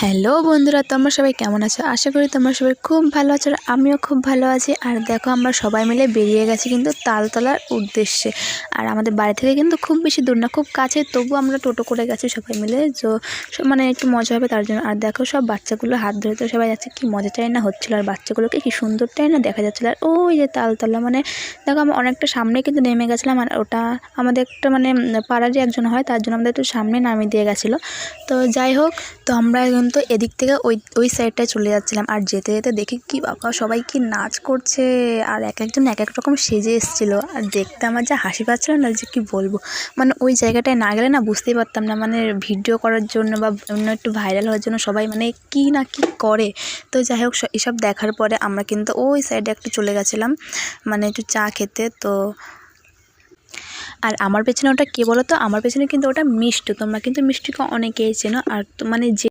Hello বন্ধুরা, তোমরা সবাই কেমন আছো? আশা করি তোমরা সবাই খুব ভালো আছো। আর আমিও খুব ভালো আছি। আর দেখো, আমরা সবাই মিলে বেরিয়ে গেছি কিন্তু তালতলার উদ্দেশ্যে। আর আমাদের বাড়ি থেকে কিন্তু খুব বেশি দূর না, খুব কাছে, তবু আমরা টোটো করে গেছি সবাই মিলে, মানে একটু মজা হবে তার জন্য। আর দেখো, সব বাচ্চাগুলো হাত ধরে তো সবাই যাচ্ছে, কি মজাটাই না হচ্ছিলো। আর বাচ্চাগুলোকে কি সুন্দরটাই না দেখা যাচ্ছিলো। আর ওই যে তালতলা, মানে দেখো আমরা অনেকটা সামনে কিন্তু নেমে গেছিলাম। আর ওটা আমাদের একটা মানে পাড়ারই একজন হয়, তার জন্য আমাদের একটু সামনে নামিয়ে দিয়ে গেছিলো। তো যাই হোক, তো আমরা কিন্তু এদিক থেকে ওই সাইডটায় চলে যাচ্ছিলাম। আর যেতে যেতে দেখি কি বাবা, সবাই কি নাচ করছে, আর এক একজন এক এক রকম সেজে এসেছিলো। আর দেখতে আমার যা হাসি পাচ্ছিল না, যে কি বলবো। মানে ওই জায়গাটায় না গেলে না বুঝতেই পারতাম না, মানে ভিডিও করার জন্য বা অন্য একটু ভাইরাল হওয়ার জন্য সবাই মানে কি না কি করে। তো যাই হোক, এসব দেখার পরে আমরা কিন্তু ওই সাইডে একটু চলে গেছিলাম, মানে একটু চা খেতে। তো আর আমার পেছনে ওটা কে বলো তো? আমার পেছনে কিন্তু ওটা মিষ্টু। তোমরা কিন্তু মিষ্টিকে অনেকেই চেনো। আর তো মানে যে